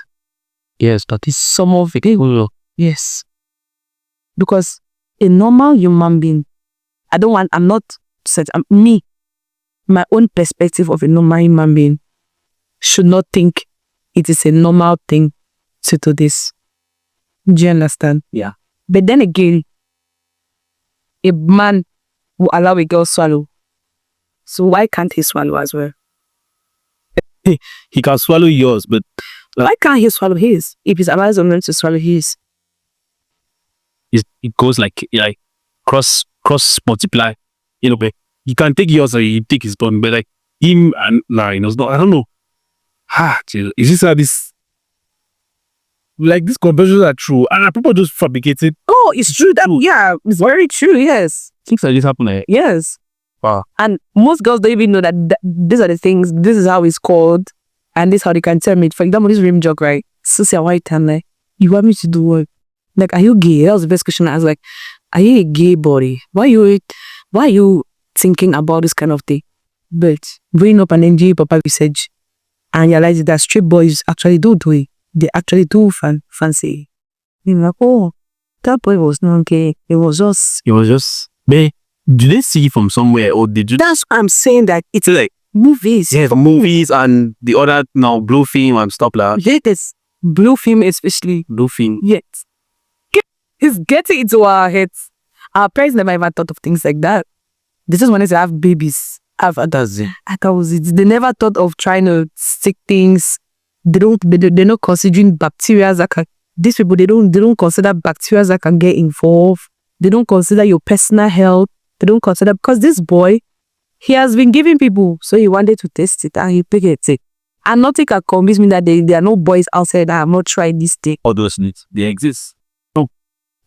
Yes, that is Some of it. cool. Yes. Because a normal human being, I'm not set, me, my own perspective of a normal human being should not think it is a normal thing to do this. Do you understand? Yeah. But then again, a man will allow a girl swallow. So why can't he swallow as well? He can swallow yours, but Why can't he swallow his? If he's allowed someone to swallow his. it goes like cross multiply. You know, but he can take yours or he take his bone, but like him and I don't know. Is this how this like these conversations are true and people just fabricate it? Oh, it's true. It's very true. Yes. Things like this happen. Yes. Wow. And most girls don't even know that these are the things, this is how it's called, and this is how they can tell me. For example, this rim jog, right? So say, why time, like, you want me to do what? Like, are you gay? That was the best question I was like, are you a gay body? Why are you thinking about this kind of thing? But growing up and enjoying Papa research and realizing that straight boys actually do it. They actually do fancy. You're like, oh, that boy was not gay. It was just. Man, do they see it from somewhere or did you? That's why I'm saying that it's like movies. yeah, the movies and the other now blue film and stuff like that. Yes, blue film especially. Blue film. Yes. It's getting into our heads. Our parents never ever thought of things like that. They just wanted to have babies. Have others. They never thought of trying to stick things. They're not considering bacteria that can, these people, they don't consider bacteria that can get involved. They don't consider your personal health. They don't consider, because this boy, he has been giving people, so he wanted to test it and he picked it. And nothing can convince me that there are no boys outside that have not tried this thing. All those needs, they exist. No.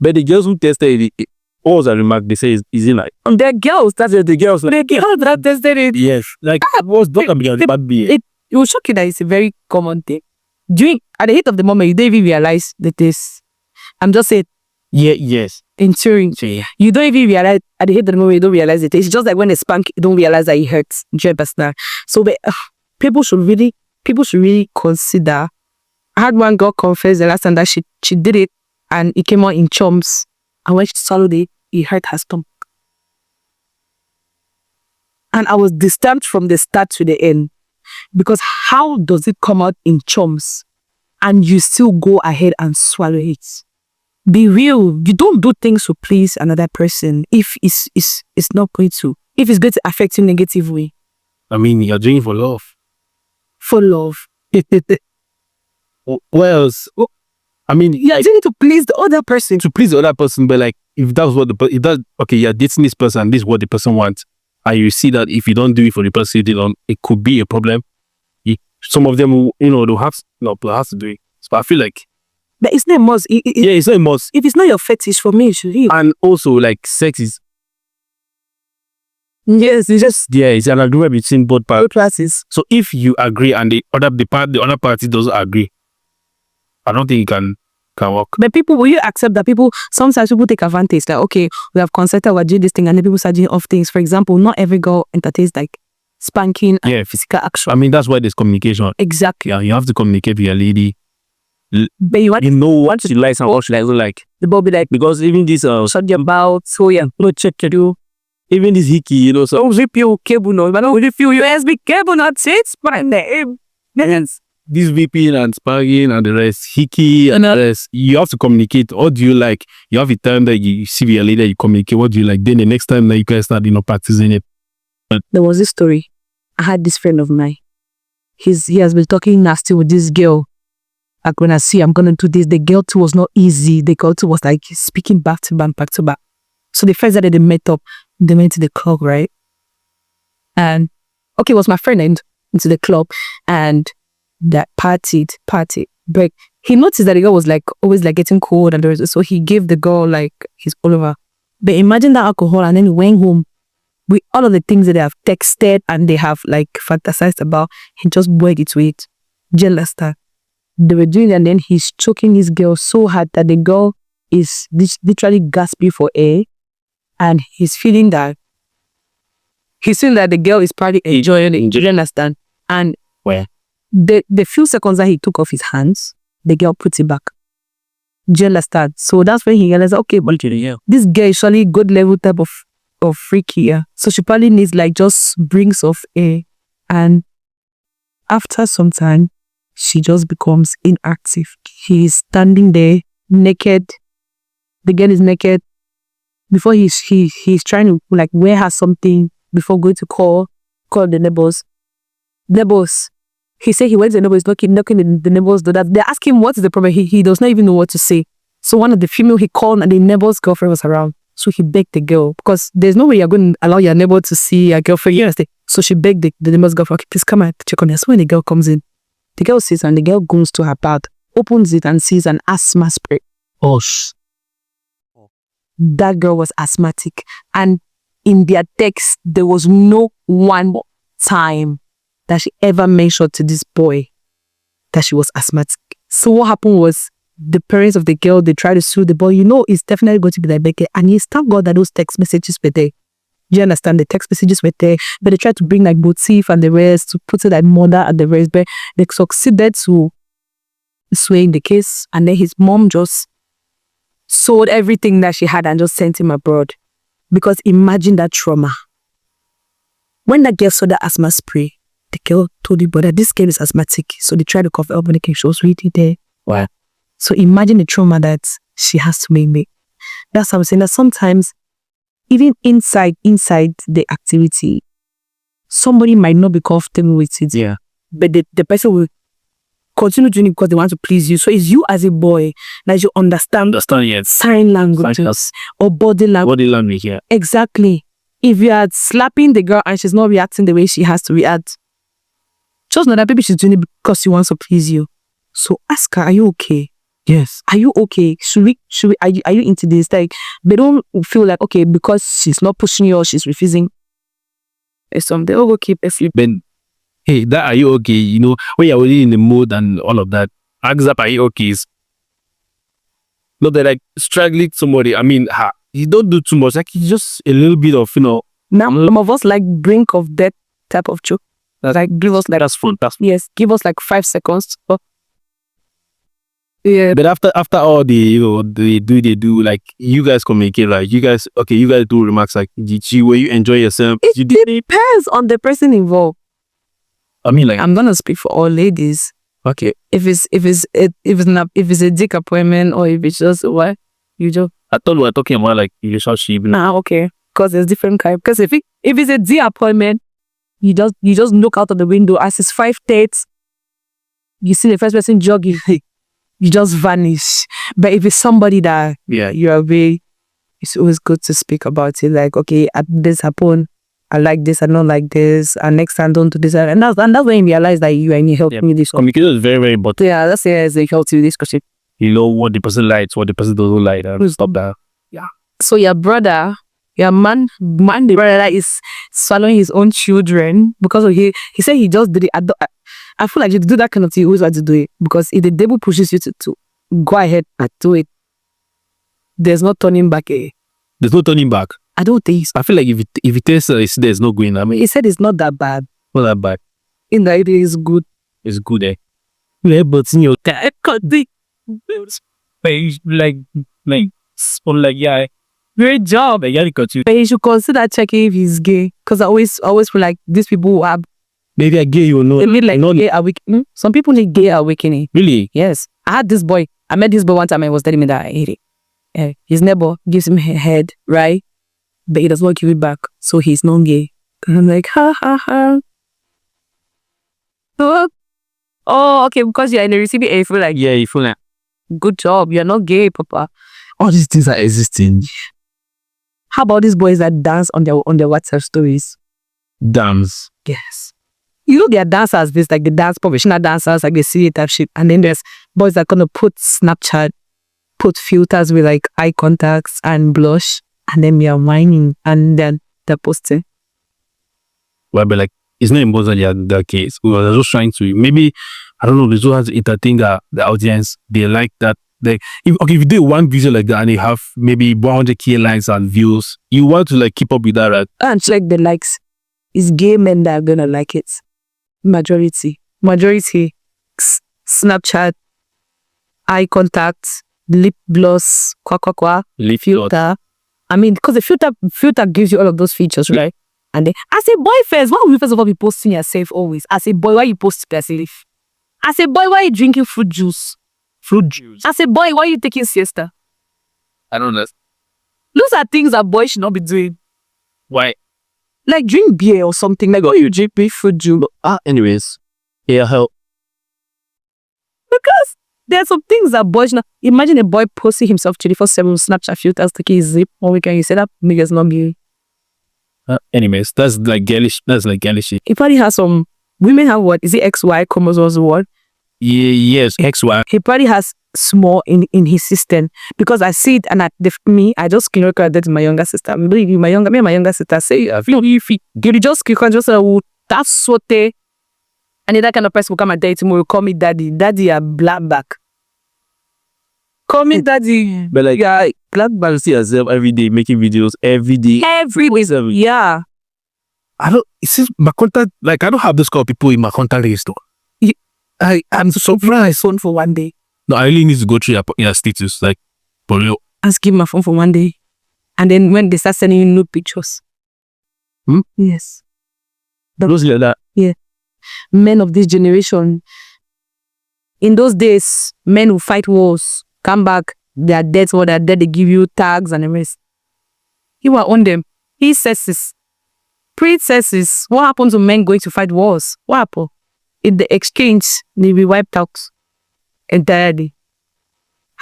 But the girls who tested it, what was a remark they say is it like? They're girls. That's the girls. Like, the girls that tested it. Yes. Like, what's not a bad beer? It will shock you that it's a very common thing. At the heat of the moment, you don't even realize the taste. I'm just saying, Yeah, yes. in theory, Yeah. you don't even realize, at the heat of the moment, you don't realize it. It's just like when they spank, you don't realize that it hurts. Do you understand? So, but, people should really consider. I had one girl confess the last time that she did it and it came out in chomps. And when she swallowed it, it hurt her stomach. And I was disturbed from the start to the end. Because how does it come out in chomps and you still go ahead and swallow it? Be real. You don't do things to please another person if it's not going to. If it's going to affect you negatively. I mean, you're doing it for love. For love. What else? I mean, Yeah, you need to please the other person. to please the other person, but like, if that's what okay, you're dating this person, this is what the person wants, and you see that if you don't do it for the person, it could be a problem. Some of them, they'll have to do it. So I feel like But it's not a must. Yeah, it's not a must. If it's not your fetish, for me, you should leave. And also, like, sex is, Yes, it's just it's an agreement between both parties. both classes. So if you agree and the other party doesn't agree, I don't think it can work. But people, will you accept that sometimes people take advantage, like, okay, we have consented, we're doing this thing, and then people start doing off things. For example, not every girl entertains like spanking and physical action. I mean, that's why there's communication. Exactly. Yeah, you have to communicate with your lady. But you want what she likes and what she doesn't like. the ball be like, Because even this, shut your mouth, so yeah, no check to do. even this hickey, you know, so Don't rip your cable, no. But don't rip your USB cable, not it's my name. Yes. this VPN and sparring and the rest, hickey and the rest, you have to communicate. What do you like? You have a time that you see your lady, you communicate. What do you like? Then the next time that you guys start, practicing it. There was this story. I had this friend of mine. He has been talking nasty with this girl. Like, when I see I'm gonna do this, the girl too was not easy. The girl too was like speaking back to back. So the first day they met up, they went to the club, right? And okay, it was my friend into the club and that partied. But he noticed that the girl was like always like getting cold and so he gave the girl like his pullover. But imagine that alcohol, and then he went home with all of the things that they have texted and they have like fantasized about. He just boiled it to it. Jealous that they were doing it, and then he's choking his girl so hard that the girl is literally gasping for air, and he's feeling that the girl is probably enjoying it. Do you understand? And Where? The few seconds that he took off his hands, the girl puts it back. Do you understand? So that's when he realized, okay, but this girl is surely good level type of freaky, yeah. So she probably needs like just brings of air, and after some time, she just becomes inactive. He's standing there naked. The girl is naked. Before he's trying to like wear her something before going to call the neighbors. He said he went to the neighbors, knocking the neighbors door. They ask him what is the problem. He does not even know what to say. So one of the female he called, and the neighbor's girlfriend was around. So he begged the girl, because there's no way you're going to allow your neighbor to see your girlfriend. You understand? So she begged the neighbor's girlfriend, okay, please come and check on her. So when the girl comes in, the girl sits and the girl goes to her bag, opens it and sees an asthma spray. Oh, That girl was asthmatic. And in their text, there was no one time that she ever mentioned to this boy that she was asthmatic. So what happened was, the parents of the girl, they tried to sue the boy. It's definitely going to be like Becky. And he's thank God that those text messages were there. You understand? The text messages were there. But they tried to bring like motif and the rest, to put it like murder and the rest. But they succeeded to sway in the case. And then his mom just sold everything that she had and just sent him abroad. Because imagine that trauma. When that girl saw the asthma spray, the girl told the boy that this girl is asthmatic. So they tried to cover up on the case. She was really there. wow. So imagine the trauma that she has to make. That's what I'm saying. That sometimes, even inside the activity, somebody might not be comfortable with it. Yeah. But the person will continue doing it because they want to please you. So it's you as a boy that you understand Yes. sign languages or body language. Body language, yeah. Exactly. If you are slapping the girl and she's not reacting the way she has to react, just know that maybe she's doing it because she wants to please you. So ask her, are you okay? Yes. Are you okay? Are you into this? Like, they don't feel like, okay, because she's not pushing you or she's refusing. It's something, oh, keep if you. Ben, hey, that are you okay? When you're already in the mood and all of that, ask up, are you okay? Is not that like struggling somebody. I mean, you don't do too much. Like, it's just a little bit of, Now, some of us like brink of death type of joke. Like, give us like. That's fun. Yes, give us like 5 seconds. Yeah. But after all the they do, like, you guys communicate, like, you guys do remarks like, where you enjoy yourself. It depends on the person involved. I mean, like, I'm gonna speak for all ladies. okay. If it's a dick appointment or if it's just what you just. I thought we were talking about like relationship. Okay. Because there's different kind. Because if it's a D appointment, you just look out of the window as it's 5:30. You see the first person jogging. You just vanish. But if it's somebody that you're away, it's always good to speak about it. Like, okay, this happened. I like this. I don't like this. And next time, don't do this. And that's when you realize that you need help with this. Communication is very, very important. Yeah, that's it's a healthy discussion. You know what the person likes, what the person doesn't like, and stop that. So your brother, your man, the brother that is swallowing his own children because of he said he just did it. I feel like you do that kind of thing, you always have to do it, because if the devil pushes you to go ahead and do it, there's no turning back. There's no turning back. I don't think so. I feel like if it tastes, there's no going. I mean, He said it's not that bad. not that bad. In that it is good. It's good, eh? Yeah, but in your yeah, Great job. like, yeah, cut you. But he should consider checking if he's gay. Because I always feel like these people who have Maybe I gay, you know. they need like not gay awakening. Some people need gay awakening. really. Yes. I met this boy one time and he was telling me that I hate it. His neighbor gives him a head, right? But he does not give it back. So he's non-gay. And I'm like, ha ha ha. Oh, okay, because you're in the receiving end, you feel like, Yeah, you feel like good job, you're not gay, papa. all these things are existing. How about these boys that dance on their WhatsApp stories? Dance. Yes. You know, there are dancers, this like the dance professional dancers, like the CD type shit. And then there's boys that are gonna put Snapchat, put filters with like eye contacts and blush, and then we are whining, and then they're posting. Well, but like, it's not important that case. We were just trying to, maybe, I don't know, they just have to entertain the audience. They like that. Like, if you do one video like that and you have maybe 100k likes and views, you want to like keep up with that, right? And check the likes. It's gay men that are gonna like it. Majority. Snapchat, eye contact, lip gloss, Lip filter. I mean, because the filter gives you all of those features, right? And then, as a boy first, why would you first of all be posting yourself always? As a boy, why you post yourself? As a boy, why you drinking fruit juice? Fruit juice. As a boy, why you taking siesta? I don't know. Those are things that boys should not be doing. Why? Like drink beer or something. Like, oh, you drink beer, fruit juice. Anyways. Yeah, help. Because there are some things that boys not. Imagine a boy posting himself 24/7 Snapchat filters, taking his zip. Or we can you say that niggas not gay. Anyways, that's like girlish. That's like girlish shit. He probably has some. Women have what? Is it XY chromosomes or what? Yeah, yes, XY. He probably has small in his system, because I see it, and I just screen recorded my younger sister. Me and my younger sister say, if you just click on just that's what they. And that kind of person will come and tell you tomorrow, call me daddy a black back. Call me daddy. But like, yeah, black man see yourself every day making videos every day. Every week. Yeah. I don't. It seems my contact. Like, I don't have those kind of people in my contact list. Though. I'm surprised. Phone for one day. No, I really need to go through your status. Like, for real. Ask him my phone for one day, and then when they start sending you new pictures. Yes. Those like that. Yeah. Men of this generation. In those days, men who fight wars, come back, they are dead, or they are dead, they give you tags and the rest. You are on them. He says this. Princesses, what happened to men going to fight wars? What happened? In the exchange, they be wiped out entirely.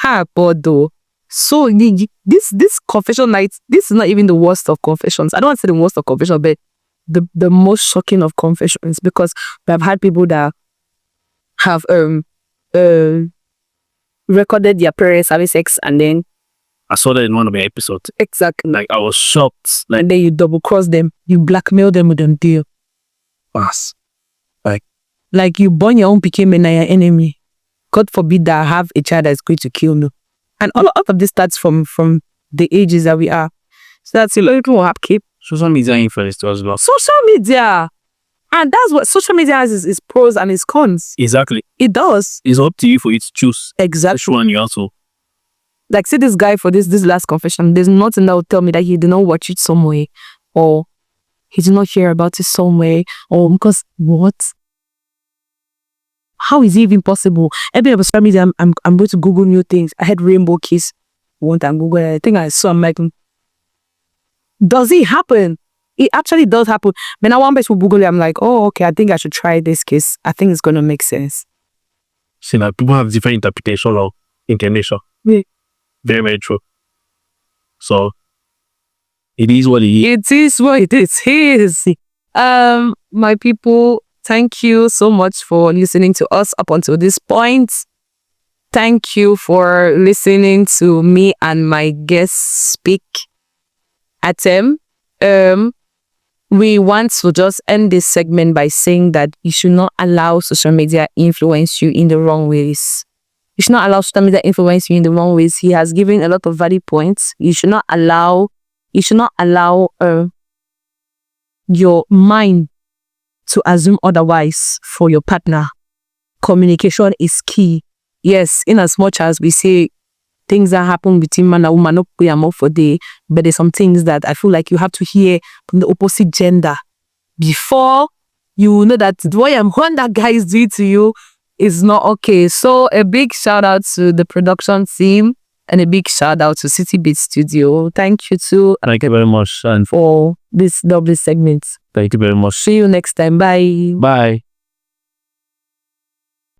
But though. So this confession night, this is not even the worst of confessions. I don't want to say the worst of confessions, but the most shocking of confessions, because we have had people that have recorded their parents having sex, and then I saw that in one of the episodes. Exactly. Like, I was shocked. Like, and then you double cross them, you blackmail them with them deal. fast. Like you burn your own became an enemy. God forbid that I have a child that is going to kill me. And all of this starts from the ages that we are. So that's a lot of people have keep. Social media influence as well. Social media. And that's what social media has is pros and its cons. Exactly. It does. It's up to you for you to choose. Exactly. Which one you also. Like, see this guy for this last confession, there's nothing that will tell me that he did not watch it some way, or he did not hear about it some way, or because what? How is it even possible? Every ever social media, I'm going to Google new things. I had rainbow kiss one time. Google. I think I saw. I'm like, does it happen? It actually does happen. When I want to Google it, I'm like, oh, okay. I think I should try this kiss. I think it's gonna make sense. See, now people have different interpretation of incarnation. Yeah. Very, very true. So it is what it is. It is what it is. My people, thank you so much for listening to us up until this point. Thank you for listening to me and my guest speak. Atem, we want to just end this segment by saying that you should not allow social media influence you in the wrong ways. You should not allow social media influence you in the wrong ways. He has given a lot of valid points. You should not allow your mind to assume otherwise for your partner. Communication is key. Yes, in as much as we say things that happen between man and woman, we are more for day, but there's some things that I feel like you have to hear from the opposite gender before you know that what that guy is doing to you is not okay. So a big shout out to the production team and a big shout out to City Beat Studio. Thank you too. Thank you very much, and for this double segment. thank you very much. See you next time. Bye. Bye.